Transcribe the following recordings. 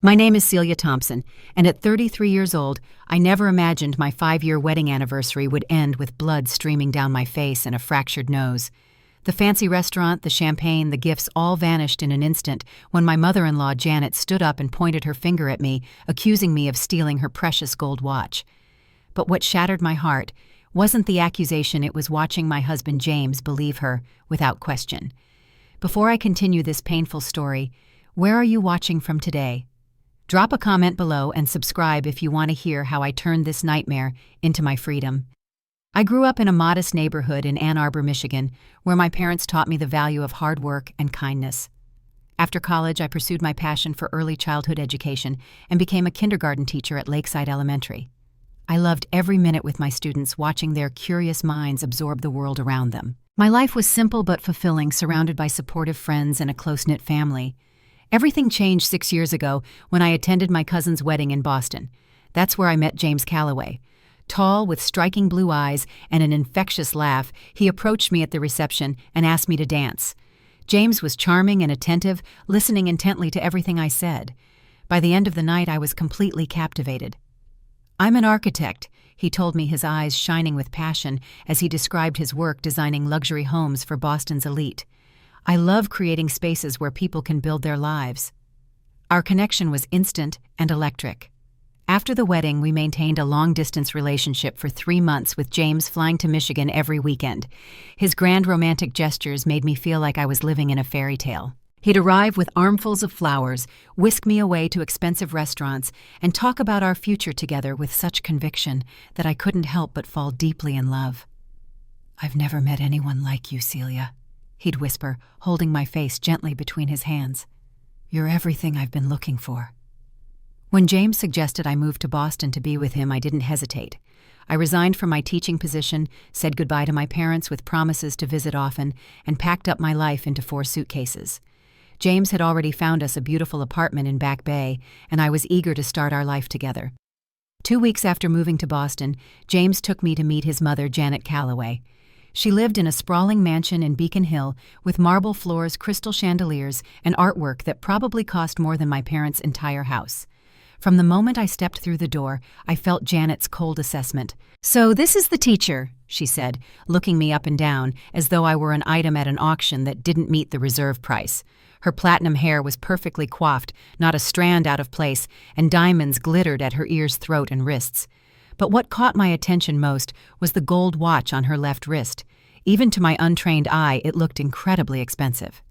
My name is Celia Thompson, and at 33 years old, I never imagined my 5-year wedding anniversary would end with blood streaming down my face and a fractured nose. The fancy restaurant, the champagne, the gifts all vanished in an instant when my mother-in-law Janet stood up and pointed her finger at me, accusing me of stealing her precious gold watch. But what shattered my heart wasn't the accusation, it was watching my husband James believe her, without question. Before I continue this painful story, where are you watching from today? Drop a comment below and subscribe if you want to hear how I turned this nightmare into my freedom. I grew up in a modest neighborhood in Ann Arbor, Michigan, where my parents taught me the value of hard work and kindness. After college, I pursued my passion for early childhood education and became a kindergarten teacher at Lakeside Elementary. I loved every minute with my students, watching their curious minds absorb the world around them. My life was simple but fulfilling, surrounded by supportive friends and a close-knit family. Everything changed 6 years ago when I attended my cousin's wedding in Boston. That's where I met James Calloway. Tall, with striking blue eyes and an infectious laugh, he approached me at the reception and asked me to dance. James was charming and attentive, listening intently to everything I said. By the end of the night, I was completely captivated. "I'm an architect," he told me, his eyes shining with passion as he described his work designing luxury homes for Boston's elite. "I love creating spaces where people can build their lives." Our connection was instant and electric. After the wedding, we maintained a long-distance relationship for 3 months, with James flying to Michigan every weekend. His grand romantic gestures made me feel like I was living in a fairy tale. He'd arrive with armfuls of flowers, whisk me away to expensive restaurants, and talk about our future together with such conviction that I couldn't help but fall deeply in love. "I've never met anyone like you, Celia," he'd whisper, holding my face gently between his hands. "You're everything I've been looking for." When James suggested I move to Boston to be with him, I didn't hesitate. I resigned from my teaching position, said goodbye to my parents with promises to visit often, and packed up my life into 4 suitcases. James had already found us a beautiful apartment in Back Bay, and I was eager to start our life together. 2 weeks after moving to Boston, James took me to meet his mother, Janet Calloway. She lived in a sprawling mansion in Beacon Hill with marble floors, crystal chandeliers, and artwork that probably cost more than my parents' entire house. From the moment I stepped through the door, I felt Janet's cold assessment. "So this is the teacher," she said, looking me up and down as though I were an item at an auction that didn't meet the reserve price. Her platinum hair was perfectly coiffed, not a strand out of place, and diamonds glittered at her ears, throat, and wrists. But what caught my attention most was the gold watch on her left wrist. Even to my untrained eye, it looked incredibly expensive.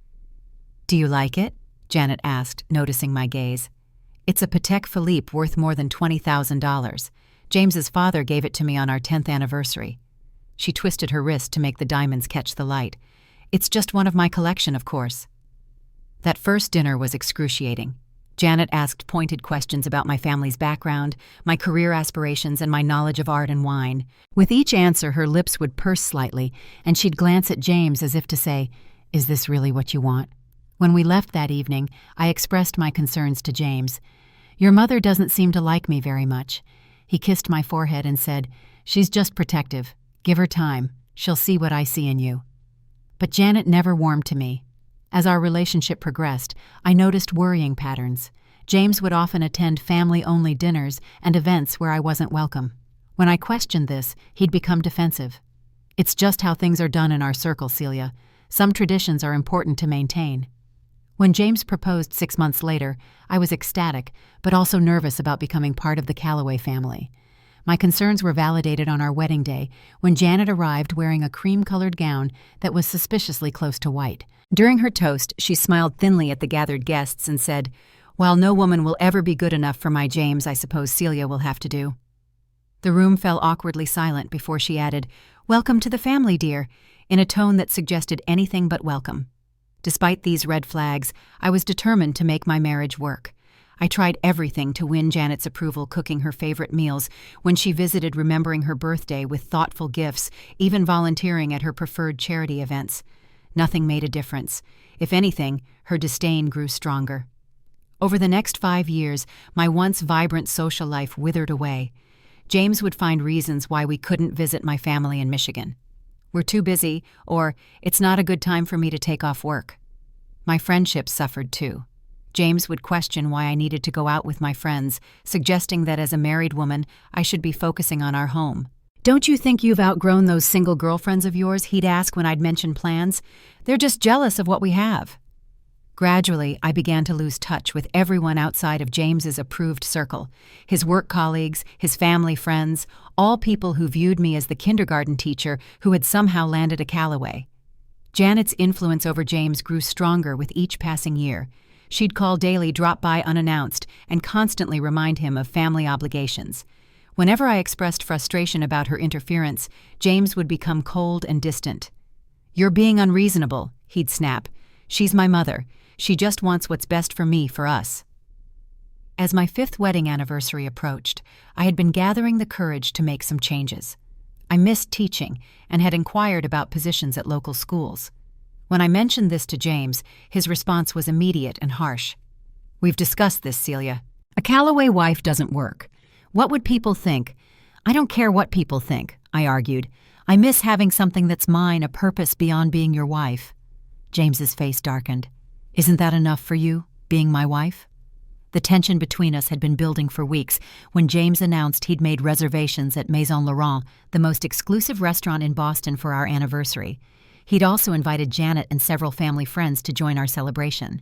"Do you like it?" Janet asked, noticing my gaze. "It's a Patek Philippe worth more than $20,000. James's father gave it to me on our 10th anniversary. She twisted her wrist to make the diamonds catch the light. "It's just one of my collection, of course." That first dinner was excruciating. Janet asked pointed questions about my family's background, my career aspirations, and my knowledge of art and wine. With each answer, her lips would purse slightly, and she'd glance at James as if to say, "Is this really what you want?" When we left that evening, I expressed my concerns to James. "Your mother doesn't seem to like me very much." He kissed my forehead and said, "She's just protective. Give her time. She'll see what I see in you." But Janet never warmed to me. As our relationship progressed, I noticed worrying patterns. James would often attend family-only dinners and events where I wasn't welcome. When I questioned this, he'd become defensive. "It's just how things are done in our circle, Celia. Some traditions are important to maintain." When James proposed 6 months later, I was ecstatic, but also nervous about becoming part of the Calloway family. My concerns were validated on our wedding day when Janet arrived wearing a cream-colored gown that was suspiciously close to white. During her toast, she smiled thinly at the gathered guests and said, "While no woman will ever be good enough for my James, I suppose Celia will have to do." The room fell awkwardly silent before she added, "Welcome to the family, dear," in a tone that suggested anything but welcome. Despite these red flags, I was determined to make my marriage work. I tried everything to win Janet's approval, cooking her favorite meals when she visited, remembering her birthday with thoughtful gifts, even volunteering at her preferred charity events. Nothing made a difference. If anything, her disdain grew stronger. Over the next 5 years, my once vibrant social life withered away. James would find reasons why we couldn't visit my family in Michigan. "We're too busy," or "It's not a good time for me to take off work." My friendships suffered too. James would question why I needed to go out with my friends, suggesting that as a married woman, I should be focusing on our home. "Don't you think you've outgrown those single girlfriends of yours?" he'd ask when I'd mention plans. "They're just jealous of what we have." Gradually, I began to lose touch with everyone outside of James's approved circle, his work colleagues, his family friends, all people who viewed me as the kindergarten teacher who had somehow landed a Callaway. Janet's influence over James grew stronger with each passing year. She'd call daily, drop by unannounced, and constantly remind him of family obligations. Whenever I expressed frustration about her interference, James would become cold and distant. "You're being unreasonable," he'd snap. "She's my mother. She just wants what's best for me, for us." As my 5th wedding anniversary approached, I had been gathering the courage to make some changes. I missed teaching and had inquired about positions at local schools. When I mentioned this to James, his response was immediate and harsh. "We've discussed this, Celia. A Callaway wife doesn't work. What would people think?" "I don't care what people think," I argued. "I miss having something that's mine, a purpose beyond being your wife." James's face darkened. "Isn't that enough for you, being my wife?" The tension between us had been building for weeks when James announced he'd made reservations at Maison Laurent, the most exclusive restaurant in Boston, for our anniversary. He'd also invited Janet and several family friends to join our celebration.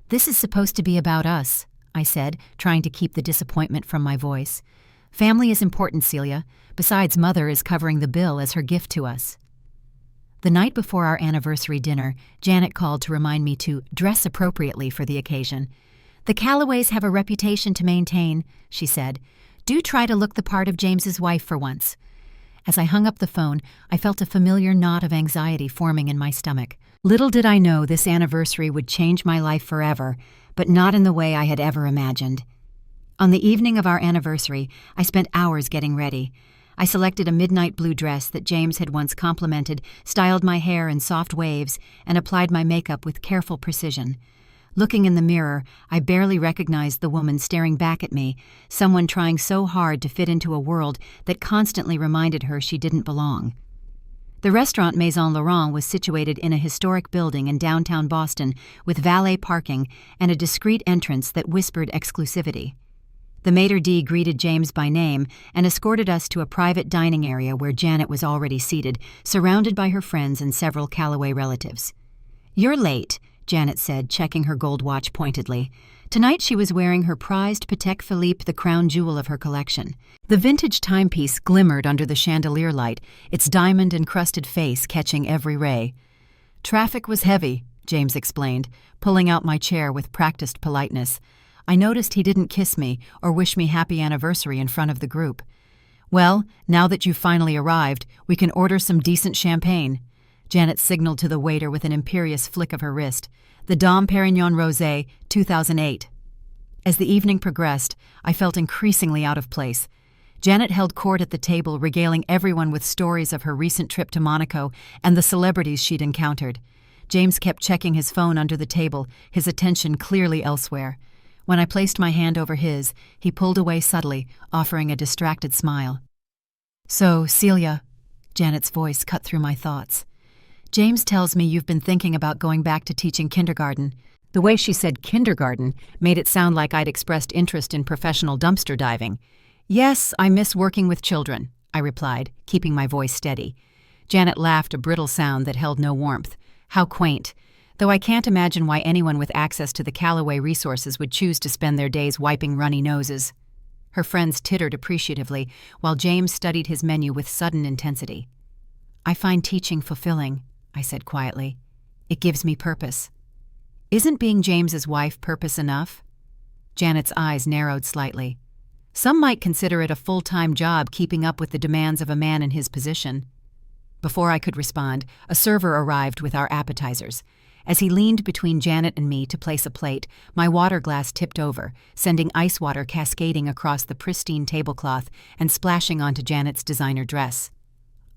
"This is supposed to be about us," I said, trying to keep the disappointment from my voice. "Family is important, Celia. Besides, Mother is covering the bill as her gift to us." The night before our anniversary dinner, Janet called to remind me to dress appropriately for the occasion. "The Callaways have a reputation to maintain," she said. "Do try to look the part of James's wife for once." As I hung up the phone, I felt a familiar knot of anxiety forming in my stomach. Little did I know this anniversary would change my life forever, but not in the way I had ever imagined. On the evening of our anniversary, I spent hours getting ready. I selected a midnight blue dress that James had once complimented, styled my hair in soft waves, and applied my makeup with careful precision. Looking in the mirror, I barely recognized the woman staring back at me, someone trying so hard to fit into a world that constantly reminded her she didn't belong. The restaurant Maison Laurent was situated in a historic building in downtown Boston with valet parking and a discreet entrance that whispered exclusivity. The maitre d' greeted James by name and escorted us to a private dining area where Janet was already seated, surrounded by her friends and several Callaway relatives. "You're late," Janet said, checking her gold watch pointedly. Tonight she was wearing her prized Patek Philippe, the crown jewel of her collection. The vintage timepiece glimmered under the chandelier light, its diamond-encrusted face catching every ray. "Traffic was heavy," James explained, pulling out my chair with practiced politeness. I noticed he didn't kiss me or wish me happy anniversary in front of the group. "Well, now that you've finally arrived, we can order some decent champagne." Janet signaled to the waiter with an imperious flick of her wrist. "The Dom Perignon Rosé, 2008. As the evening progressed, I felt increasingly out of place. Janet held court at the table, regaling everyone with stories of her recent trip to Monaco and the celebrities she'd encountered. James kept checking his phone under the table, his attention clearly elsewhere. When I placed my hand over his, he pulled away subtly, offering a distracted smile. "So, Celia," Janet's voice cut through my thoughts. "James tells me you've been thinking about going back to teaching kindergarten." The way she said kindergarten made it sound like I'd expressed interest in professional dumpster diving. "Yes, I miss working with children," I replied, keeping my voice steady. Janet laughed, a brittle sound that held no warmth. How quaint. Though I can't imagine why anyone with access to the Callaway resources would choose to spend their days wiping runny noses. Her friends tittered appreciatively, while James studied his menu with sudden intensity. "I find teaching fulfilling," I said quietly. "It gives me purpose." "Isn't being James's wife purpose enough?" Janet's eyes narrowed slightly. "Some might consider it a full-time job keeping up with the demands of a man in his position." Before I could respond, a server arrived with our appetizers. As he leaned between Janet and me to place a plate, my water glass tipped over, sending ice water cascading across the pristine tablecloth and splashing onto Janet's designer dress.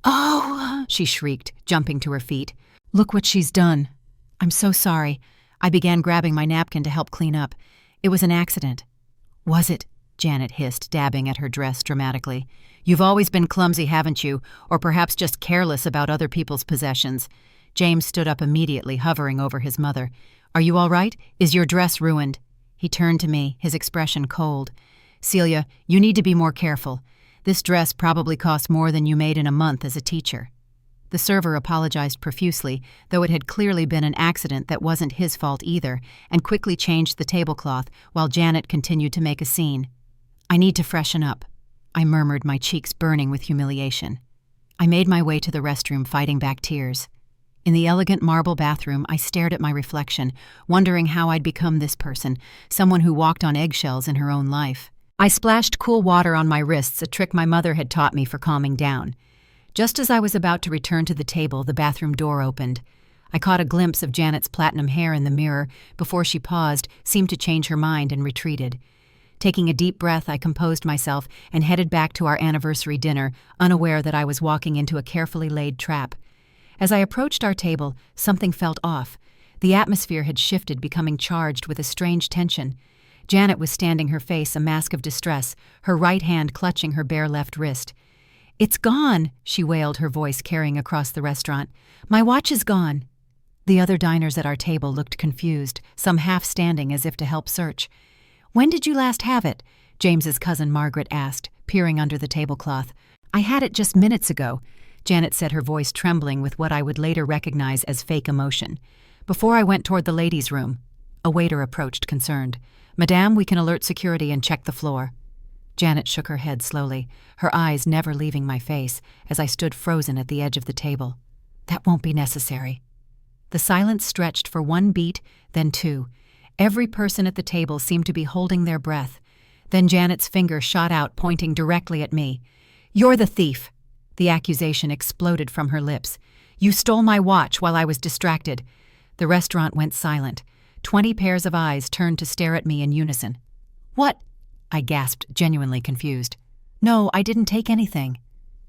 "Oh!" she shrieked, jumping to her feet. "Look what she's done." "I'm so sorry." I began grabbing my napkin to help clean up. "It was an accident." "Was it?" Janet hissed, dabbing at her dress dramatically. "You've always been clumsy, haven't you? Or perhaps just careless about other people's possessions." James stood up immediately, hovering over his mother. Are you all right? Is your dress ruined?" He turned to me, his expression cold. "Celia, you need to be more careful. This dress probably cost more than you made in a month as a teacher." The server apologized profusely, though it had clearly been an accident that wasn't his fault either, and quickly changed the tablecloth while Janet continued to make a scene. "I need to freshen up," I murmured, my cheeks burning with humiliation. I made my way to the restroom, fighting back tears. In the elegant marble bathroom, I stared at my reflection, wondering how I'd become this person, someone who walked on eggshells in her own life. I splashed cool water on my wrists, a trick my mother had taught me for calming down. Just as I was about to return to the table, the bathroom door opened. I caught a glimpse of Janet's platinum hair in the mirror before she paused, seemed to change her mind, and retreated. Taking a deep breath, I composed myself and headed back to our anniversary dinner, unaware that I was walking into a carefully laid trap. As I approached our table, something felt off. The atmosphere had shifted, becoming charged with a strange tension. Janet was standing, her face a mask of distress, her right hand clutching her bare left wrist. "It's gone," she wailed, her voice carrying across the restaurant. "My watch is gone." The other diners at our table looked confused, some half standing as if to help search. "When did you last have it?" James's cousin Margaret asked, peering under the tablecloth. "I had it just minutes ago," Janet said, her voice trembling with what I would later recognize as fake emotion. "Before I went toward the ladies' room." A waiter approached, concerned. "Madame, we can alert security and check the floor." Janet shook her head slowly, her eyes never leaving my face, as I stood frozen at the edge of the table. "That won't be necessary." The silence stretched for one beat, then two. Every person at the table seemed to be holding their breath. Then Janet's finger shot out, pointing directly at me. "You're the thief!" The accusation exploded from her lips. "You stole my watch while I was distracted." The restaurant went silent. 20 pairs of eyes turned to stare at me in unison. "What?" I gasped, genuinely confused. "No, I didn't take anything."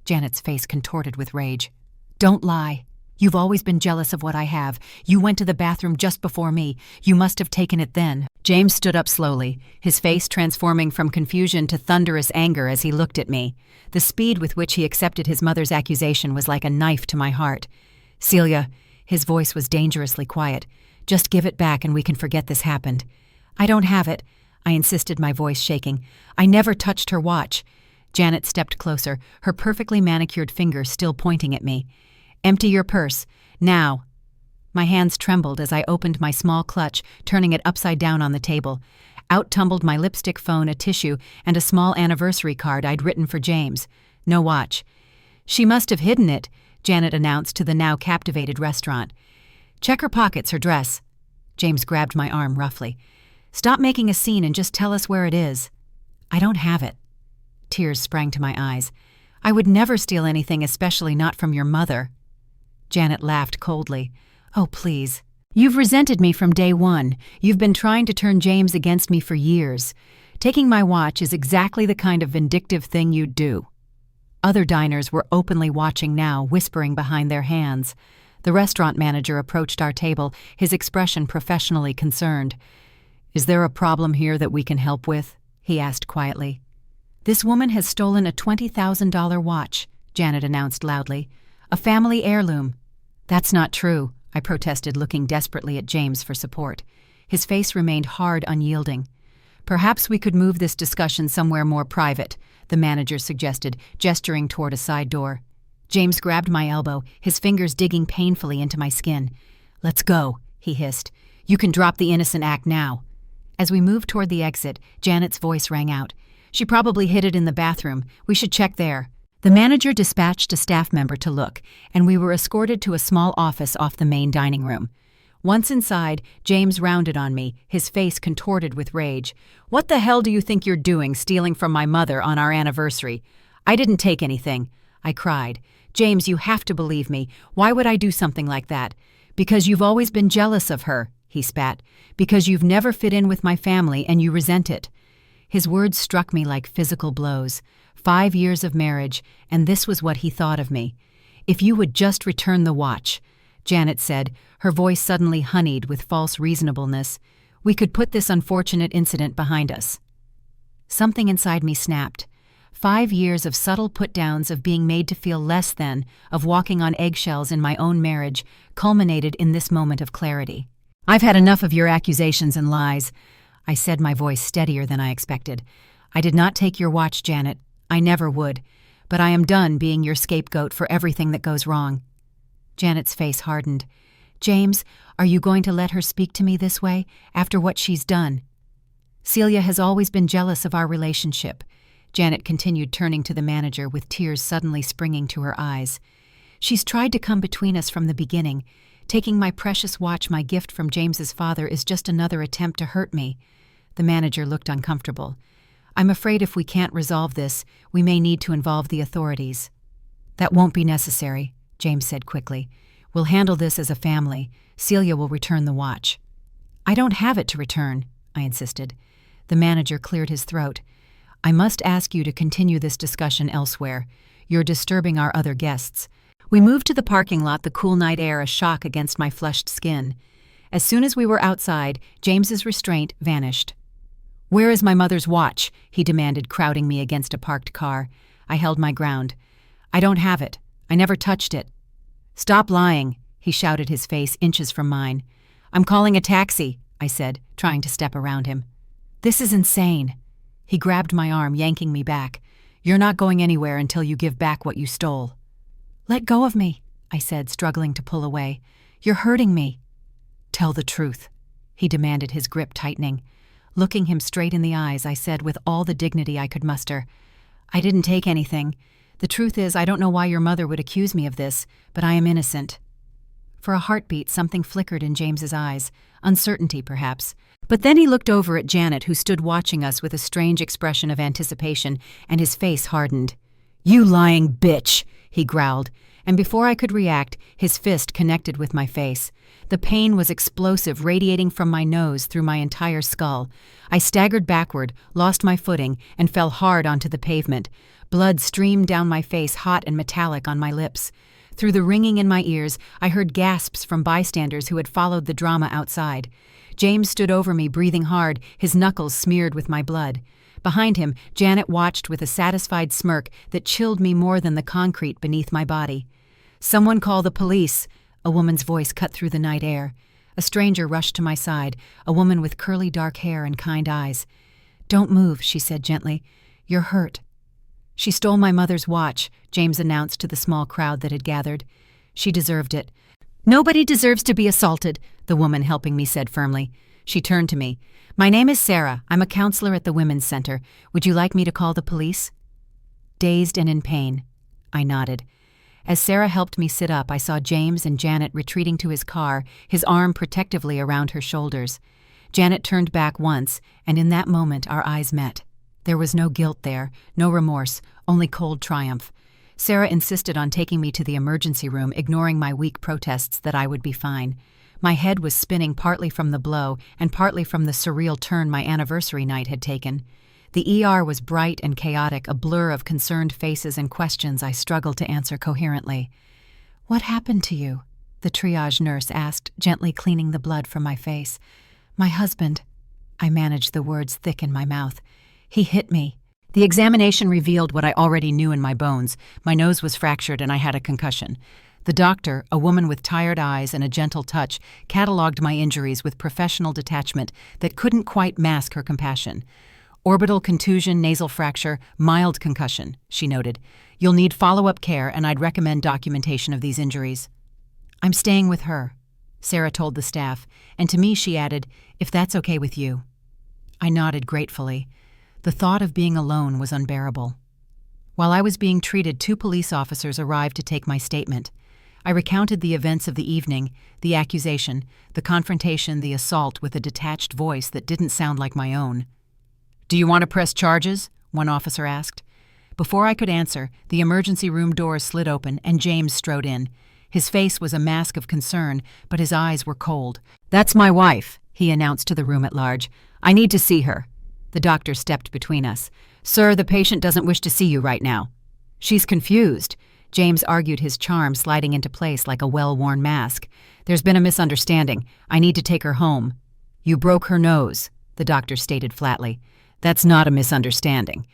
Janet's face contorted with rage. "Don't lie. You've always been jealous of what I have. You went to the bathroom just before me. You must have taken it then." James stood up slowly, his face transforming from confusion to thunderous anger as he looked at me. The speed with which he accepted his mother's accusation was like a knife to my heart. "Celia," his voice was dangerously quiet, "just give it back and we can forget this happened." "I don't have it," I insisted, my voice shaking. "I never touched her watch." Janet stepped closer, her perfectly manicured fingers still pointing at me. "Empty your purse. Now." My hands trembled as I opened my small clutch, turning it upside down on the table. Out tumbled my lipstick, phone, a tissue, and a small anniversary card I'd written for James. No watch. "She must have hidden it," Janet announced to the now captivated restaurant. "Check her pockets, her dress." James grabbed my arm roughly. "Stop making a scene and just tell us where it is." "I don't have it." Tears sprang to my eyes. "I would never steal anything, especially not from your mother." Janet laughed coldly. "Oh, please. You've resented me from day one. You've been trying to turn James against me for years. Taking my watch is exactly the kind of vindictive thing you'd do." Other diners were openly watching now, whispering behind their hands. The restaurant manager approached our table, his expression professionally concerned. "Is there a problem here that we can help with?" he asked quietly. "This woman has stolen a $20,000 watch," Janet announced loudly. "A family heirloom." "That's not true," I protested, looking desperately at James for support. His face remained hard, unyielding. "Perhaps we could move this discussion somewhere more private," the manager suggested, gesturing toward a side door. James grabbed my elbow, his fingers digging painfully into my skin. "Let's go," he hissed. "You can drop the innocent act now." As we moved toward the exit, Janet's voice rang out. "She probably hid it in the bathroom. We should check there." The manager dispatched a staff member to look, and we were escorted to a small office off the main dining room. Once inside, James rounded on me, his face contorted with rage. "What the hell do you think you're doing, stealing from my mother on our anniversary?" "I didn't take anything," I cried. "James, you have to believe me. Why would I do something like that?" "Because you've always been jealous of her," he spat. "Because you've never fit in with my family and you resent it." His words struck me like physical blows. 5 years of marriage, and this was what he thought of me. "If you would just return the watch," Janet said, her voice suddenly honeyed with false reasonableness, "we could put this unfortunate incident behind us." Something inside me snapped. 5 years of subtle put-downs, of being made to feel less than, of walking on eggshells in my own marriage, culminated in this moment of clarity. "I've had enough of your accusations and lies," I said, my voice steadier than I expected. "I did not take your watch, Janet. I never would. But I am done being your scapegoat for everything that goes wrong." Janet's face hardened. "James, are you going to let her speak to me this way, after what she's done?" "Celia has always been jealous of our relationship," Janet continued, turning to the manager with tears suddenly springing to her eyes. "She's tried to come between us from the beginning. Taking my precious watch, my gift from James's father, is just another attempt to hurt me." The manager looked uncomfortable. "I'm afraid if we can't resolve this, we may need to involve the authorities." "That won't be necessary," James said quickly. "We'll handle this as a family. Celia will return the watch." "I don't have it to return," I insisted. The manager cleared his throat. "I must ask you to continue this discussion elsewhere. You're disturbing our other guests." We moved to the parking lot, the cool night air a shock against my flushed skin. As soon as we were outside, James's restraint vanished. "Where is my mother's watch?" he demanded, crowding me against a parked car. I held my ground. "I don't have it. I never touched it." "Stop lying," he shouted, his face inches from mine. "I'm calling a taxi," I said, trying to step around him. "This is insane." He grabbed my arm, yanking me back. "You're not going anywhere until you give back what you stole." "Let go of me," I said, struggling to pull away. "You're hurting me." "Tell the truth," he demanded, his grip tightening. Looking him straight in the eyes, I said with all the dignity I could muster, "I didn't take anything. The truth is, I don't know why your mother would accuse me of this, but I am innocent." For a heartbeat, something flickered in James's eyes, uncertainty perhaps. But then he looked over at Janet, who stood watching us with a strange expression of anticipation, and his face hardened. "You lying bitch!" he growled, and before I could react, his fist connected with my face. The pain was explosive, radiating from my nose through my entire skull. I staggered backward, lost my footing, and fell hard onto the pavement. Blood streamed down my face, hot and metallic on my lips. Through the ringing in my ears, I heard gasps from bystanders who had followed the drama outside. James stood over me, breathing hard, his knuckles smeared with my blood. Behind him, Janet watched with a satisfied smirk that chilled me more than the concrete beneath my body. "Someone call the police," a woman's voice cut through the night air. A stranger rushed to my side, a woman with curly dark hair and kind eyes. "Don't move," she said gently. "You're hurt." "She stole my mother's watch," James announced to the small crowd that had gathered. "She deserved it." "Nobody deserves to be assaulted," the woman helping me said firmly. She turned to me. "My name is Sarah. I'm a counselor at the Women's Center. Would you like me to call the police?" Dazed and in pain, I nodded. As Sarah helped me sit up, I saw James and Janet retreating to his car, his arm protectively around her shoulders. Janet turned back once, and in that moment our eyes met. There was no guilt there, no remorse, only cold triumph. Sarah insisted on taking me to the emergency room, ignoring my weak protests that I would be fine. My head was spinning, partly from the blow and partly from the surreal turn my anniversary night had taken. The ER was bright and chaotic, a blur of concerned faces and questions I struggled to answer coherently. "What happened to you?" the triage nurse asked, gently cleaning the blood from my face. "My husband." I managed the words thick in my mouth. "He hit me." The examination revealed what I already knew in my bones. My nose was fractured and I had a concussion. The doctor, a woman with tired eyes and a gentle touch, catalogued my injuries with professional detachment that couldn't quite mask her compassion. "Orbital contusion, nasal fracture, mild concussion," she noted. "You'll need follow-up care, and I'd recommend documentation of these injuries." "I'm staying with her," Sarah told the staff, and to me she added, "if that's okay with you." I nodded gratefully. The thought of being alone was unbearable. While I was being treated, 2 police officers arrived to take my statement. I recounted the events of the evening, the accusation, the confrontation, the assault, with a detached voice that didn't sound like my own. "Do you want to press charges?" one officer asked. Before I could answer, the emergency room doors slid open and James strode in. His face was a mask of concern, but his eyes were cold. "That's my wife," he announced to the room at large. "I need to see her." The doctor stepped between us. "Sir, the patient doesn't wish to see you right now." "She's confused." James argued, his charm sliding into place like a well-worn mask. "There's been a misunderstanding. I need to take her home." "You broke her nose," the doctor stated flatly. "That's not a misunderstanding."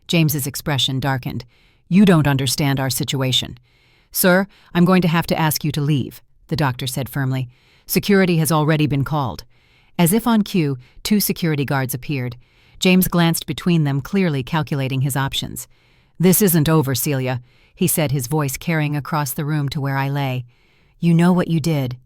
James's expression darkened. "You don't understand our situation." "Sir, I'm going to have to ask you to leave," the doctor said firmly. Security has already been called." As if on cue, 2 security guards appeared. James glanced between them, clearly calculating his options. "This isn't over, Celia," he said, his voice carrying across the room to where I lay. "You know what you did."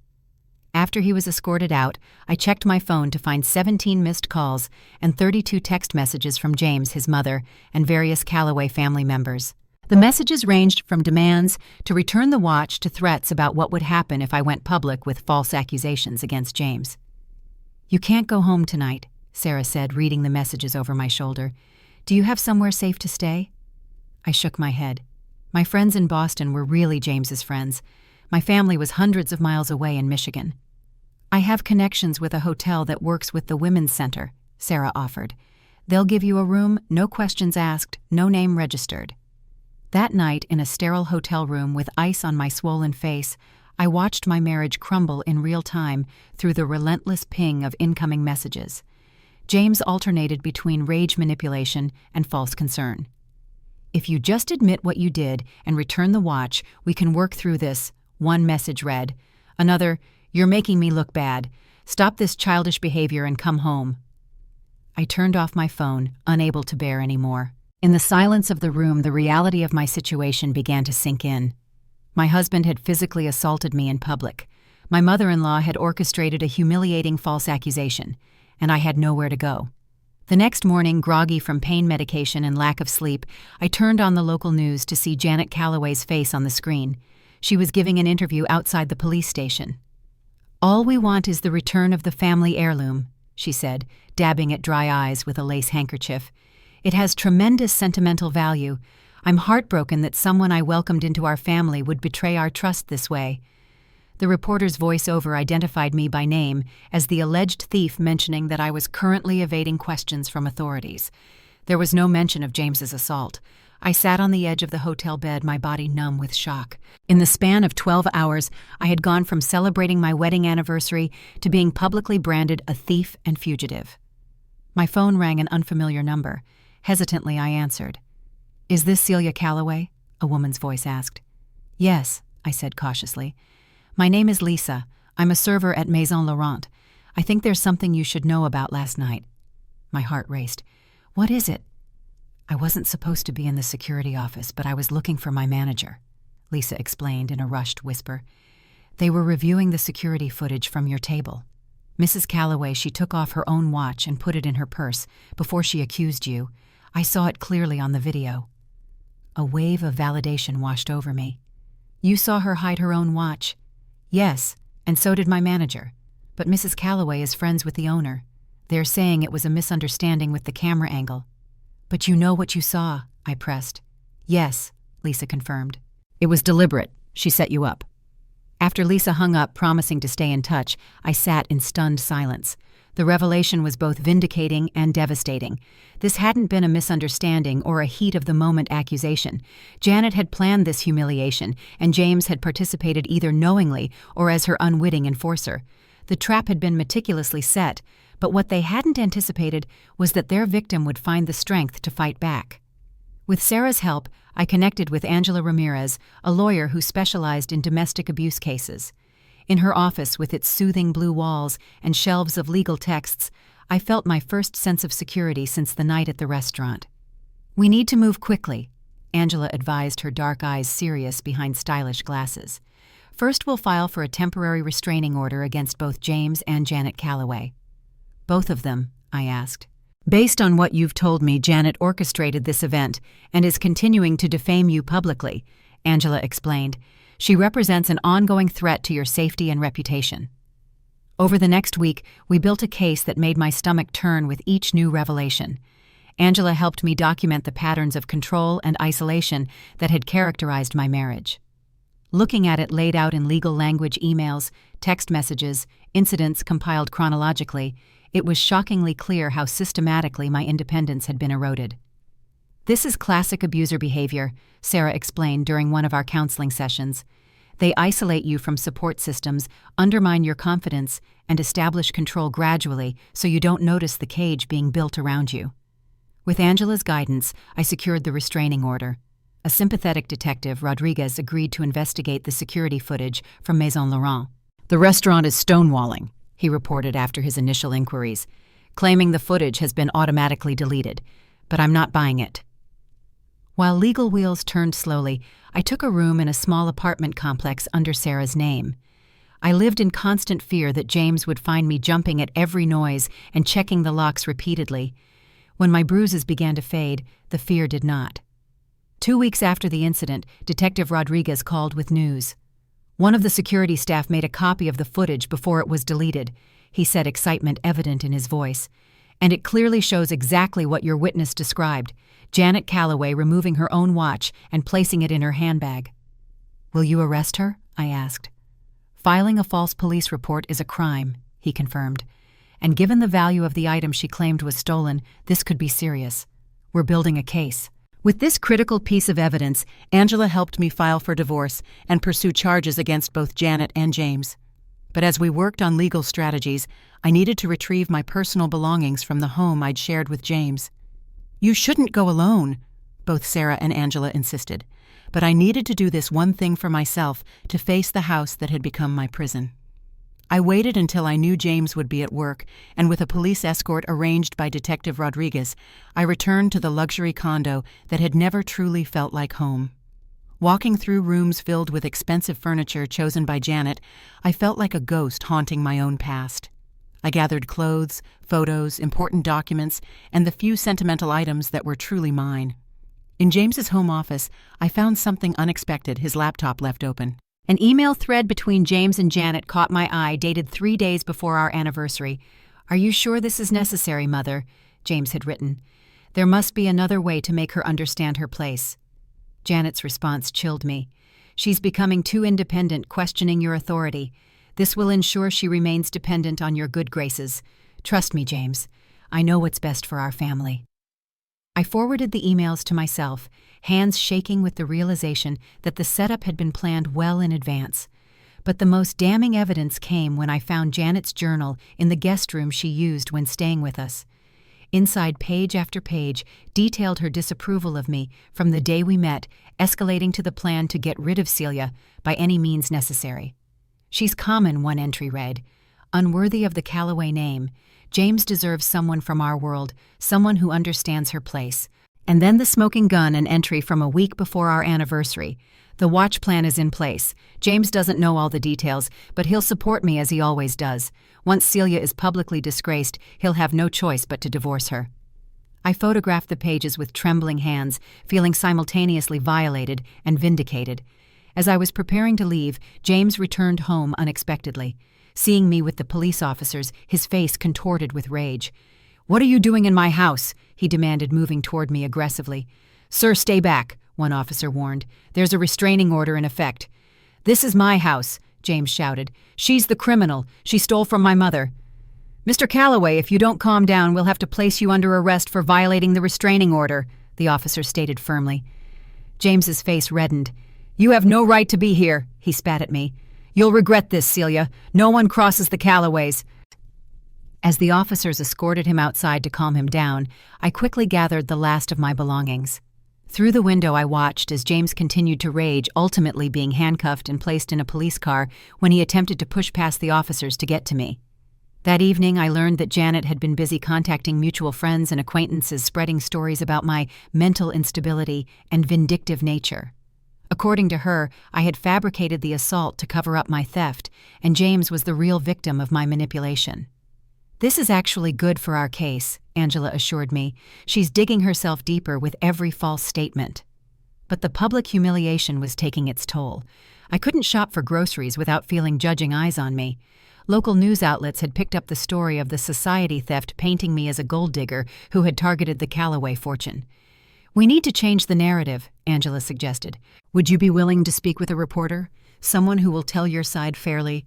After he was escorted out, I checked my phone to find 17 missed calls and 32 text messages from James, his mother, and various Calloway family members. The messages ranged from demands to return the watch to threats about what would happen if I went public with false accusations against James. "You can't go home tonight," Sarah said, reading the messages over my shoulder. "Do you have somewhere safe to stay?" I shook my head. My friends in Boston were really James's friends. My family was hundreds of miles away in Michigan. "I have connections with a hotel that works with the Women's Center," Sarah offered. "They'll give you a room, no questions asked, no name registered." That night, in a sterile hotel room with ice on my swollen face, I watched my marriage crumble in real time through the relentless ping of incoming messages. James alternated between rage manipulation and false concern. "If you just admit what you did and return the watch, we can work through this," one message read. Another, "You're making me look bad. Stop this childish behavior and come home." I turned off my phone, unable to bear any more. In the silence of the room, the reality of my situation began to sink in. My husband had physically assaulted me in public. My mother-in-law had orchestrated a humiliating false accusation, and I had nowhere to go. The next morning, groggy from pain medication and lack of sleep, I turned on the local news to see Janet Calloway's face on the screen. She was giving an interview outside the police station. "All we want is the return of the family heirloom," she said, dabbing at dry eyes with a lace handkerchief. "It has tremendous sentimental value. I'm heartbroken that someone I welcomed into our family would betray our trust this way." The reporter's voiceover identified me by name as the alleged thief, mentioning that I was currently evading questions from authorities. There was no mention of James's assault. I sat on the edge of the hotel bed, my body numb with shock. In the span of 12 hours, I had gone from celebrating my wedding anniversary to being publicly branded a thief and fugitive. My phone rang an unfamiliar number. Hesitantly, I answered. "Is this Celia Calloway?" a woman's voice asked. "Yes," I said cautiously. "My name is Lisa. I'm a server at Maison Laurent. I think there's something you should know about last night." My heart raced. "What is it?" "I wasn't supposed to be in the security office, but I was looking for my manager," Lisa explained in a rushed whisper. "They were reviewing the security footage from your table. Mrs. Calloway, she took off her own watch and put it in her purse before she accused you. I saw it clearly on the video." A wave of validation washed over me. "You saw her hide her own watch?" "Yes, and so did my manager. But Mrs. Calloway is friends with the owner. They're saying it was a misunderstanding with the camera angle." "But you know what you saw," I pressed. "Yes," Lisa confirmed. "It was deliberate. She set you up." After Lisa hung up, promising to stay in touch, I sat in stunned silence. The revelation was both vindicating and devastating. This hadn't been a misunderstanding or a heat-of-the-moment accusation. Janet had planned this humiliation, and James had participated either knowingly or as her unwitting enforcer. The trap had been meticulously set, but what they hadn't anticipated was that their victim would find the strength to fight back. With Sarah's help, I connected with Angela Ramirez, a lawyer who specialized in domestic abuse cases. In her office, with its soothing blue walls and shelves of legal texts, I felt my first sense of security since the night at the restaurant. "We need to move quickly," Angela advised, her dark eyes serious behind stylish glasses. "First, we'll file for a temporary restraining order against both James and Janet Calloway." "Both of them?" I asked. "Based on what you've told me, Janet orchestrated this event and is continuing to defame you publicly," Angela explained. "She represents an ongoing threat to your safety and reputation." Over the next week, we built a case that made my stomach turn with each new revelation. Angela helped me document the patterns of control and isolation that had characterized my marriage. Looking at it laid out in legal language, emails, text messages, incidents compiled chronologically, it was shockingly clear how systematically my independence had been eroded. "This is classic abuser behavior," Sarah explained during one of our counseling sessions. "They isolate you from support systems, undermine your confidence, and establish control gradually so you don't notice the cage being built around you." With Angela's guidance, I secured the restraining order. A sympathetic detective, Rodriguez, agreed to investigate the security footage from Maison Laurent. "The restaurant is stonewalling," he reported after his initial inquiries, claiming the footage has been automatically deleted, but I'm not buying it. While legal wheels turned slowly, I took a room in a small apartment complex under Sarah's name. I lived in constant fear that James would find me jumping at every noise and checking the locks repeatedly. When my bruises began to fade, the fear did not. 2 weeks after the incident, Detective Rodriguez called with news. One of the security staff made a copy of the footage before it was deleted, he said, excitement evident in his voice. And it clearly shows exactly what your witness described, Janet Calloway removing her own watch and placing it in her handbag. "Will you arrest her?" I asked. "Filing a false police report is a crime," he confirmed. "And given the value of the item she claimed was stolen, this could be serious. We're building a case." With this critical piece of evidence, Angela helped me file for divorce and pursue charges against both Janet and James. But as we worked on legal strategies, I needed to retrieve my personal belongings from the home I'd shared with James. "You shouldn't go alone," both Sarah and Angela insisted. But I needed to do this one thing for myself, to face the house that had become my prison. I waited until I knew James would be at work, and with a police escort arranged by Detective Rodriguez, I returned to the luxury condo that had never truly felt like home. Walking through rooms filled with expensive furniture chosen by Janet, I felt like a ghost haunting my own past. I gathered clothes, photos, important documents, and the few sentimental items that were truly mine. In James's home office, I found something unexpected, his laptop left open. An email thread between James and Janet caught my eye, dated 3 days before our anniversary. "Are you sure this is necessary, Mother?" James had written. "There must be another way to make her understand her place." Janet's response chilled me. "She's becoming too independent, questioning your authority. This will ensure she remains dependent on your good graces. Trust me, James. I know what's best for our family." I forwarded the emails to myself, hands shaking with the realization that the setup had been planned well in advance. But the most damning evidence came when I found Janet's journal in the guest room she used when staying with us. Inside, page after page detailed her disapproval of me from the day we met, escalating to the plan to get rid of Celia by any means necessary. "She's common," one entry read. "Unworthy of the Calloway name. James deserves someone from our world, someone who understands her place." And then the smoking gun, an entry from a week before our anniversary. "The watch plan is in place. James doesn't know all the details, but he'll support me as he always does. Once Celia is publicly disgraced, he'll have no choice but to divorce her." I photographed the pages with trembling hands, feeling simultaneously violated and vindicated. As I was preparing to leave, James returned home unexpectedly. Seeing me with the police officers, his face contorted with rage. "What are you doing in my house?" he demanded, moving toward me aggressively. "Sir, stay back," one officer warned. "There's a restraining order in effect." "This is my house," James shouted. "She's the criminal. She stole from my mother." "Mr. Calloway, if you don't calm down, we'll have to place you under arrest for violating the restraining order," the officer stated firmly. James's face reddened. "You have no right to be here," he spat at me. "You'll regret this, Celia. No one crosses the Calloways." As the officers escorted him outside to calm him down, I quickly gathered the last of my belongings. Through the window I watched as James continued to rage, ultimately being handcuffed and placed in a police car when he attempted to push past the officers to get to me. That evening I learned that Janet had been busy contacting mutual friends and acquaintances, spreading stories about my mental instability and vindictive nature. According to her, I had fabricated the assault to cover up my theft, and James was the real victim of my manipulation. "This is actually good for our case," Angela assured me. "She's digging herself deeper with every false statement." But the public humiliation was taking its toll. I couldn't shop for groceries without feeling judging eyes on me. Local news outlets had picked up the story of the society theft, painting me as a gold digger who had targeted the Calloway fortune. "We need to change the narrative," Angela suggested. "Would you be willing to speak with a reporter? Someone who will tell your side fairly?"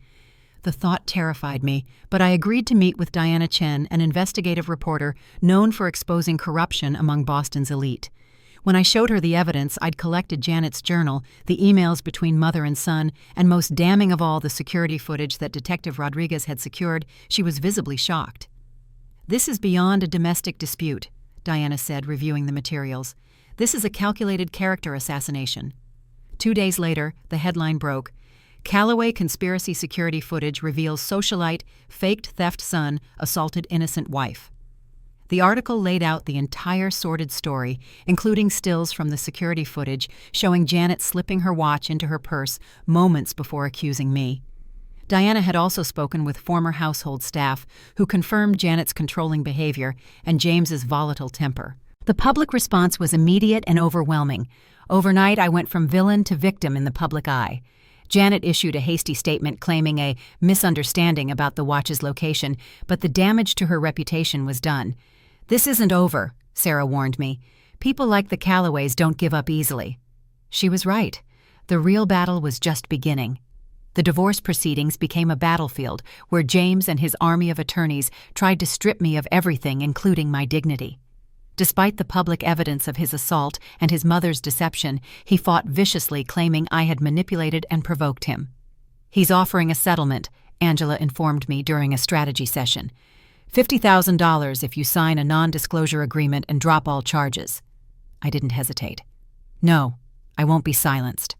The thought terrified me, but I agreed to meet with Diana Chen, an investigative reporter known for exposing corruption among Boston's elite. When I showed her the evidence I'd collected, Janet's journal, the emails between mother and son, and most damning of all, the security footage that Detective Rodriguez had secured, she was visibly shocked. "This is beyond a domestic dispute," Diana said, reviewing the materials. "This is a calculated character assassination." 2 days later, the headline broke, Callaway conspiracy security footage reveals socialite, faked theft son, assaulted innocent wife. The article laid out the entire sordid story, including stills from the security footage showing Janet slipping her watch into her purse moments before accusing me. Diana had also spoken with former household staff who confirmed Janet's controlling behavior and James's volatile temper. The public response was immediate and overwhelming. Overnight, I went from villain to victim in the public eye. Janet issued a hasty statement claiming a misunderstanding about the watch's location, but the damage to her reputation was done. "This isn't over," Sarah warned me. "People like the Callaways don't give up easily." She was right. The real battle was just beginning. The divorce proceedings became a battlefield where James and his army of attorneys tried to strip me of everything, including my dignity. Despite the public evidence of his assault and his mother's deception, he fought viciously, claiming I had manipulated and provoked him. "He's offering a settlement," Angela informed me during a strategy session. $50,000 if you sign a non-disclosure agreement and drop all charges. I didn't hesitate. No, I won't be silenced.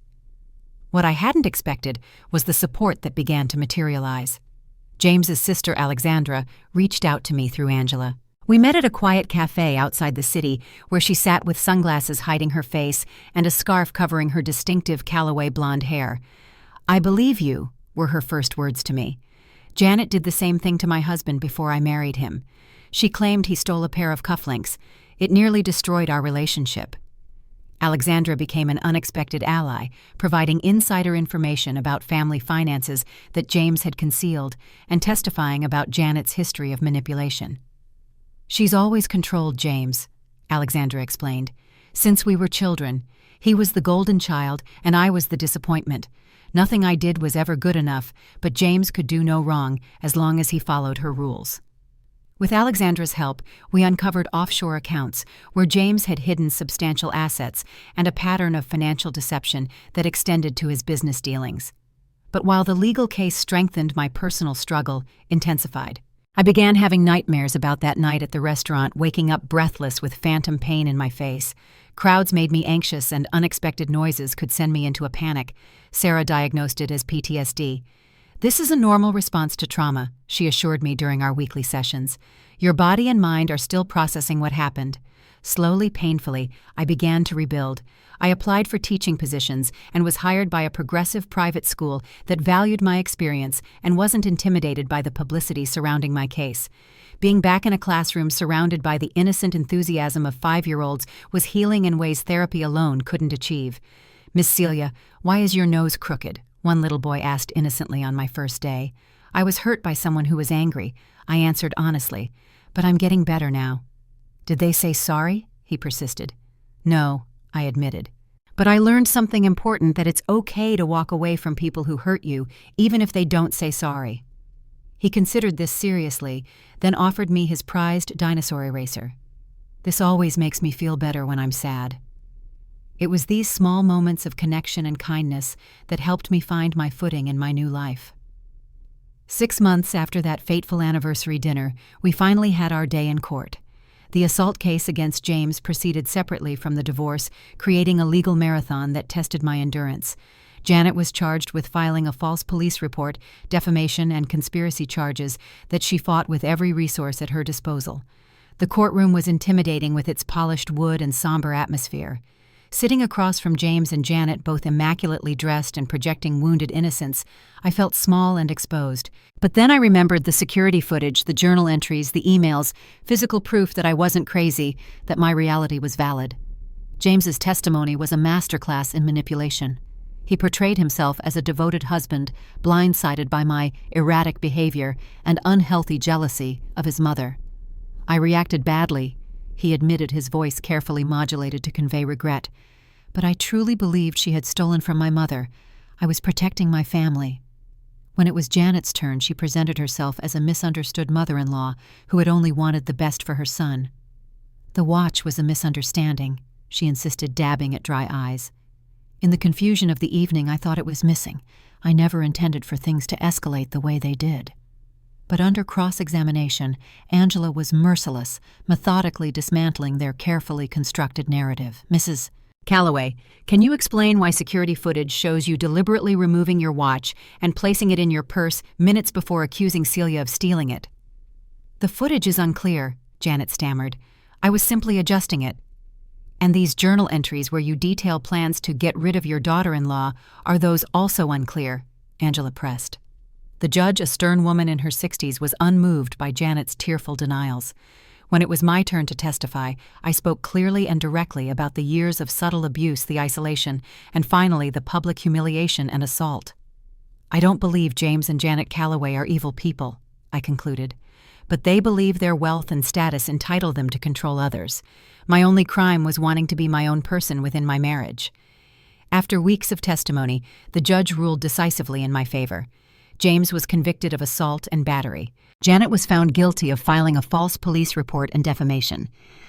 What I hadn't expected was the support that began to materialize. James's sister Alexandra reached out to me through Angela. We met at a quiet cafe outside the city where she sat with sunglasses hiding her face and a scarf covering her distinctive Callaway blonde hair. "I believe you," were her first words to me. Janet did the same thing to my husband before I married him. She claimed he stole a pair of cufflinks. It nearly destroyed our relationship. Alexandra became an unexpected ally, providing insider information about family finances that James had concealed and testifying about Janet's history of manipulation. "She's always controlled James," Alexandra explained. "Since we were children, he was the golden child and I was the disappointment. Nothing I did was ever good enough, but James could do no wrong as long as he followed her rules." With Alexandra's help, we uncovered offshore accounts where James had hidden substantial assets and a pattern of financial deception that extended to his business dealings. But while the legal case strengthened, my personal struggle intensified. I began having nightmares about that night at the restaurant, waking up breathless with phantom pain in my face. Crowds made me anxious and unexpected noises could send me into a panic. Sarah diagnosed it as PTSD. "This is a normal response to trauma," she assured me during our weekly sessions. "Your body and mind are still processing what happened." Slowly, painfully, I began to rebuild. I applied for teaching positions and was hired by a progressive private school that valued my experience and wasn't intimidated by the publicity surrounding my case. Being back in a classroom surrounded by the innocent enthusiasm of 5-year-olds was healing in ways therapy alone couldn't achieve. "Miss Celia, why is your nose crooked?" one little boy asked innocently on my first day. I was hurt by someone who was angry. I answered honestly, "But I'm getting better now." "Did they say sorry?" he persisted. "No," I admitted. "But I learned something important, that it's okay to walk away from people who hurt you, even if they don't say sorry." He considered this seriously, then offered me his prized dinosaur eraser. "This always makes me feel better when I'm sad." It was these small moments of connection and kindness that helped me find my footing in my new life. 6 months after that fateful anniversary dinner, we finally had our day in court. The assault case against James proceeded separately from the divorce, creating a legal marathon that tested my endurance. Janet was charged with filing a false police report, defamation, and conspiracy charges that she fought with every resource at her disposal. The courtroom was intimidating with its polished wood and somber atmosphere. Sitting across from James and Janet, both immaculately dressed and projecting wounded innocence, I felt small and exposed. But then I remembered the security footage, the journal entries, the emails, physical proof that I wasn't crazy, that my reality was valid. James's testimony was a masterclass in manipulation. He portrayed himself as a devoted husband, blindsided by my erratic behavior and unhealthy jealousy of his mother. I reacted badly. He admitted, his voice carefully modulated to convey regret. But I truly believed she had stolen from my mother. I was protecting my family. When it was Janet's turn, she presented herself as a misunderstood mother-in-law who had only wanted the best for her son. "The watch was a misunderstanding," she insisted, dabbing at dry eyes. "In the confusion of the evening, I thought it was missing. I never intended for things to escalate the way they did." But under cross-examination, Angela was merciless, methodically dismantling their carefully constructed narrative. "Mrs. Calloway, can you explain why security footage shows you deliberately removing your watch and placing it in your purse minutes before accusing Celia of stealing it? The footage is unclear, Janet stammered. I was simply adjusting it. And these journal entries where you detail plans to get rid of your daughter-in-law, are those also unclear? Angela pressed. The judge, a stern woman in her 60s, was unmoved by Janet's tearful denials. When it was my turn to testify, I spoke clearly and directly about the years of subtle abuse, the isolation, and finally the public humiliation and assault. I don't believe James and Janet Calloway are evil people, I concluded, but they believe their wealth and status entitle them to control others. My only crime was wanting to be my own person within my marriage. After weeks of testimony, the judge ruled decisively in my favor. James was convicted of assault and battery. Janet was found guilty of filing a false police report and defamation.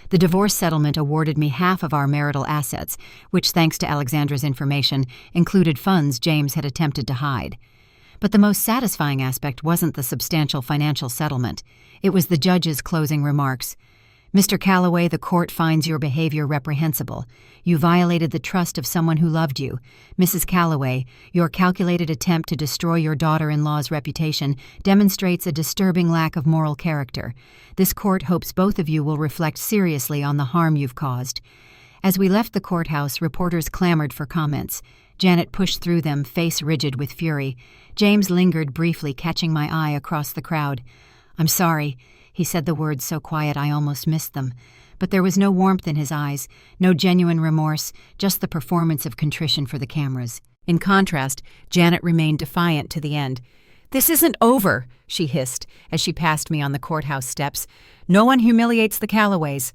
The divorce settlement awarded me half of our marital assets, which, thanks to Alexandra's information, included funds James had attempted to hide. But the most satisfying aspect wasn't the substantial financial settlement. It was the judge's closing remarks. Mr. Calloway, the court finds your behavior reprehensible. You violated the trust of someone who loved you. Mrs. Calloway, your calculated attempt to destroy your daughter-in-law's reputation demonstrates a disturbing lack of moral character. This court hopes both of you will reflect seriously on the harm you've caused. As we left the courthouse, reporters clamored for comments. Janet pushed through them, face rigid with fury. James lingered briefly, catching my eye across the crowd. I'm sorry. He said the words so quiet I almost missed them. But there was no warmth in his eyes, no genuine remorse, just the performance of contrition for the cameras. In contrast, Janet remained defiant to the end. "This isn't over," she hissed as she passed me on the courthouse steps. "No one humiliates the Calloways."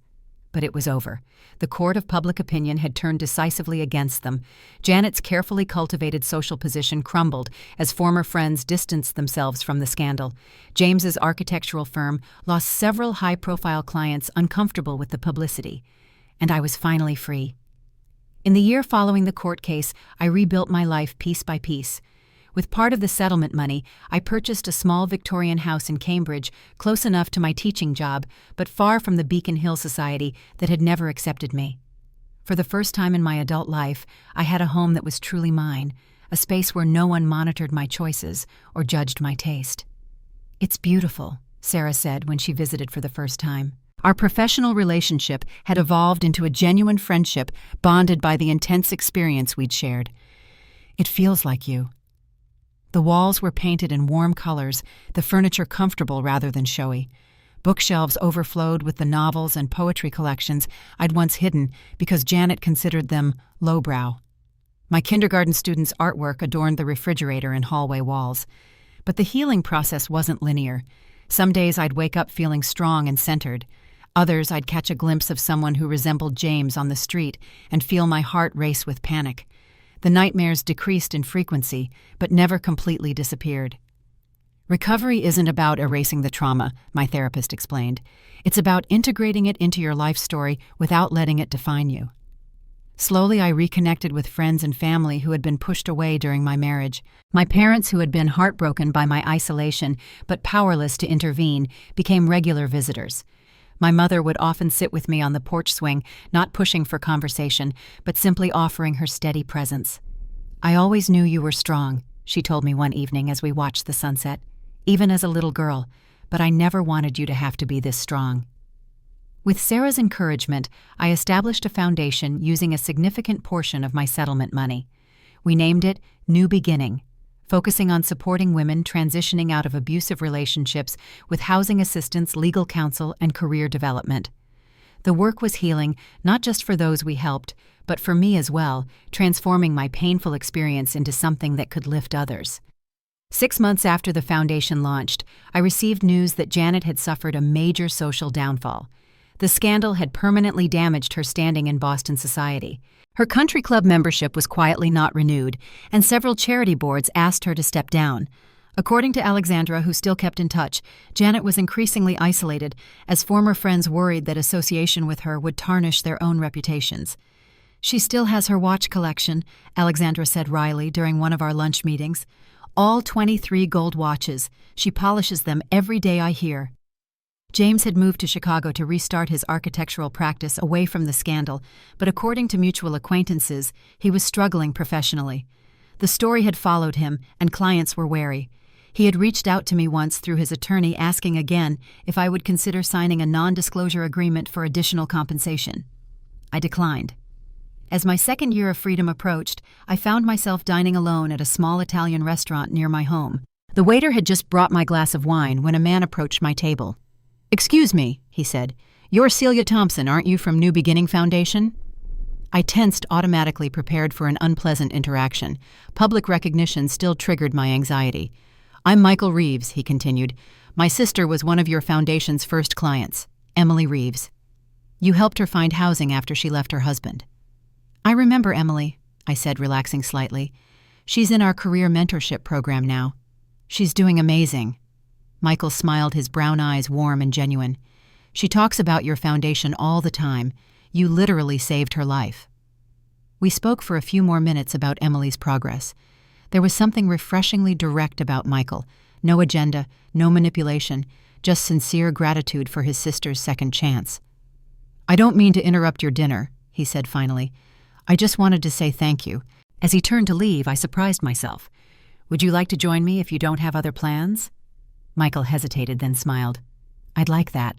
But it was over. The court of public opinion had turned decisively against them. Janet's carefully cultivated social position crumbled as former friends distanced themselves from the scandal. James's architectural firm lost several high-profile clients uncomfortable with the publicity. And I was finally free. In the year following the court case, I rebuilt my life piece by piece. With part of the settlement money, I purchased a small Victorian house in Cambridge, close enough to my teaching job, but far from the Beacon Hill Society that had never accepted me. For the first time in my adult life, I had a home that was truly mine, a space where no one monitored my choices or judged my taste. "It's beautiful," Sarah said when she visited for the first time. Our professional relationship had evolved into a genuine friendship bonded by the intense experience we'd shared. "It feels like you." The walls were painted in warm colors, the furniture comfortable rather than showy. Bookshelves overflowed with the novels and poetry collections I'd once hidden because Janet considered them lowbrow. My kindergarten students' artwork adorned the refrigerator and hallway walls. But the healing process wasn't linear. Some days I'd wake up feeling strong and centered. Others I'd catch a glimpse of someone who resembled James on the street and feel my heart race with panic. The nightmares decreased in frequency, but never completely disappeared. Recovery isn't about erasing the trauma, my therapist explained. It's about integrating it into your life story without letting it define you. Slowly, I reconnected with friends and family who had been pushed away during my marriage. My parents, who had been heartbroken by my isolation but powerless to intervene, became regular visitors. My mother would often sit with me on the porch swing, not pushing for conversation, but simply offering her steady presence. "I always knew you were strong," she told me one evening as we watched the sunset, "even as a little girl, but I never wanted you to have to be this strong." With Sarah's encouragement, I established a foundation using a significant portion of my settlement money. We named it New Beginning, focusing on supporting women transitioning out of abusive relationships with housing assistance, legal counsel, and career development. The work was healing, not just for those we helped, but for me as well, transforming my painful experience into something that could lift others. 6 months after the foundation launched, I received news that Janet had suffered a major social downfall. The scandal had permanently damaged her standing in Boston society. Her country club membership was quietly not renewed, and several charity boards asked her to step down. According to Alexandra, who still kept in touch, Janet was increasingly isolated as former friends worried that association with her would tarnish their own reputations. "She still has her watch collection," Alexandra said wryly during one of our lunch meetings. "All 23 gold watches. She polishes them every day I hear." James had moved to Chicago to restart his architectural practice away from the scandal, but according to mutual acquaintances, he was struggling professionally. The story had followed him, and clients were wary. He had reached out to me once through his attorney asking again if I would consider signing a non-disclosure agreement for additional compensation. I declined. As my second year of freedom approached, I found myself dining alone at a small Italian restaurant near my home. The waiter had just brought my glass of wine when a man approached my table. "Excuse me," he said. "You're Celia Thompson, aren't you, from New Beginning Foundation?" I tensed, automatically prepared for an unpleasant interaction. Public recognition still triggered my anxiety. "I'm Michael Reeves," he continued. "My sister was one of your foundation's first clients, Emily Reeves. You helped her find housing after she left her husband." "I remember Emily," I said, relaxing slightly. "She's in our career mentorship program now. She's doing amazing." Michael smiled, his brown eyes warm and genuine. "She talks about your foundation all the time. You literally saved her life." We spoke for a few more minutes about Emily's progress. There was something refreshingly direct about Michael. No agenda, no manipulation, just sincere gratitude for his sister's second chance. "I don't mean to interrupt your dinner," he said finally. "I just wanted to say thank you." As he turned to leave, I surprised myself. "Would you like to join me if you don't have other plans?" Michael hesitated, then smiled. "I'd like that."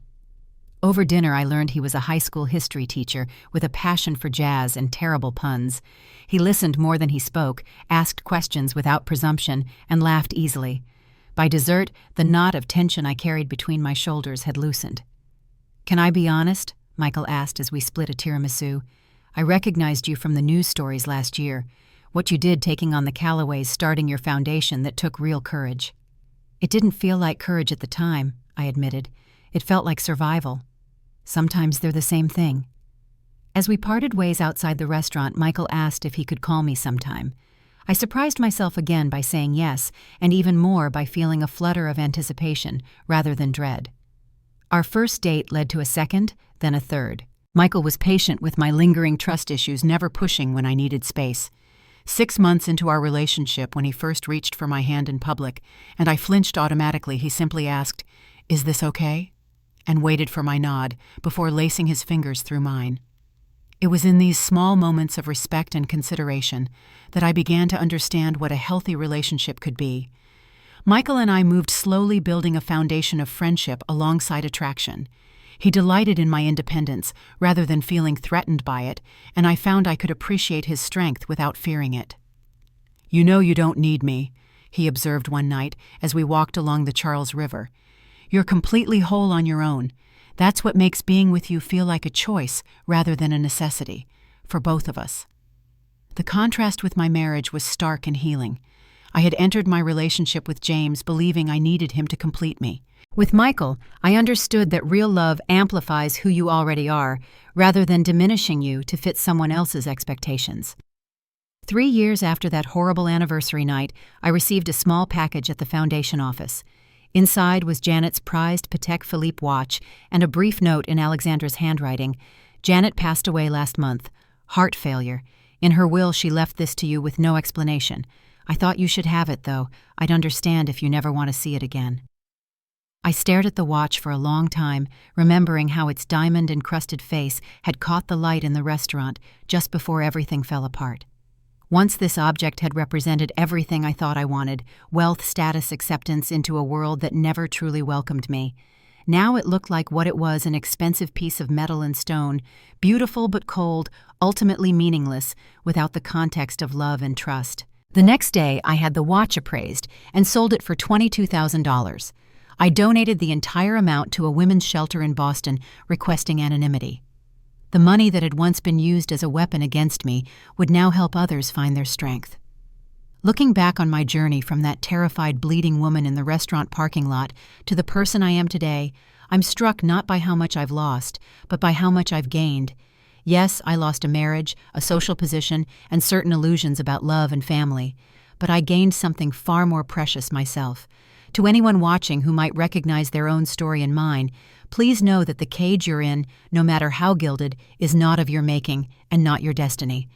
Over dinner, I learned he was a high school history teacher with a passion for jazz and terrible puns. He listened more than he spoke, asked questions without presumption, and laughed easily. By dessert, the knot of tension I carried between my shoulders had loosened. "Can I be honest?" Michael asked as we split a tiramisu. "I recognized you from the news stories last year. What you did taking on the Callaways, starting your foundation, that took real courage." "It didn't feel like courage at the time," I admitted. "It felt like survival. Sometimes they're the same thing." As we parted ways outside the restaurant, Michael asked if he could call me sometime. I surprised myself again by saying yes, and even more by feeling a flutter of anticipation rather than dread. Our first date led to a second, then a third. Michael was patient with my lingering trust issues, never pushing when I needed space. 6 months into our relationship, when he first reached for my hand in public, and I flinched automatically, he simply asked, "Is this okay?" and waited for my nod before lacing his fingers through mine. It was in these small moments of respect and consideration that I began to understand what a healthy relationship could be. Michael and I moved slowly, building a foundation of friendship alongside attraction. He delighted in my independence rather than feeling threatened by it, and I found I could appreciate his strength without fearing it. "You know you don't need me," he observed one night as we walked along the Charles River. "You're completely whole on your own. That's what makes being with you feel like a choice rather than a necessity, for both of us." The contrast with my marriage was stark and healing. I had entered my relationship with James believing I needed him to complete me. With Michael, I understood that real love amplifies who you already are, rather than diminishing you to fit someone else's expectations. 3 years after that horrible anniversary night, I received a small package at the foundation office. Inside was Janet's prized Patek Philippe watch and a brief note in Alexandra's handwriting. "Janet passed away last month. Heart failure. In her will, she left this to you with no explanation. I thought you should have it, though. I'd understand if you never want to see it again." I stared at the watch for a long time, remembering how its diamond-encrusted face had caught the light in the restaurant just before everything fell apart. Once this object had represented everything I thought I wanted: wealth, status, acceptance into a world that never truly welcomed me. Now it looked like what it was: an expensive piece of metal and stone, beautiful but cold, ultimately meaningless, without the context of love and trust. The next day, I had the watch appraised and sold it for $22,000. I donated the entire amount to a women's shelter in Boston, requesting anonymity. The money that had once been used as a weapon against me would now help others find their strength. Looking back on my journey from that terrified, bleeding woman in the restaurant parking lot to the person I am today, I'm struck not by how much I've lost, but by how much I've gained. Yes, I lost a marriage, a social position, and certain illusions about love and family, but I gained something far more precious myself. To anyone watching who might recognize their own story in mine, please know that the cage you're in, no matter how gilded, is not of your making and not your destiny.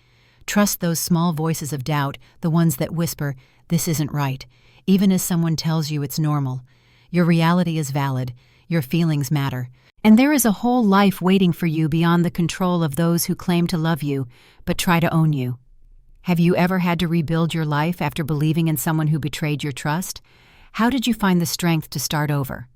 Trust those small voices of doubt, the ones that whisper, "This isn't right," even as someone tells you it's normal. Your reality is valid. Your feelings matter. And there is a whole life waiting for you beyond the control of those who claim to love you, but try to own you. Have you ever had to rebuild your life after believing in someone who betrayed your trust? How did you find the strength to start over?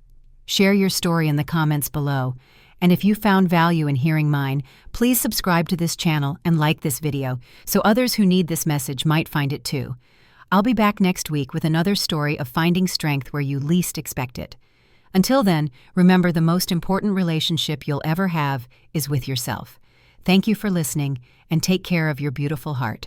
Share your story in the comments below. And if you found value in hearing mine, please subscribe to this channel and like this video so others who need this message might find it too. I'll be back next week with another story of finding strength where you least expect it. Until then, remember the most important relationship you'll ever have is with yourself. Thank you for listening, and take care of your beautiful heart.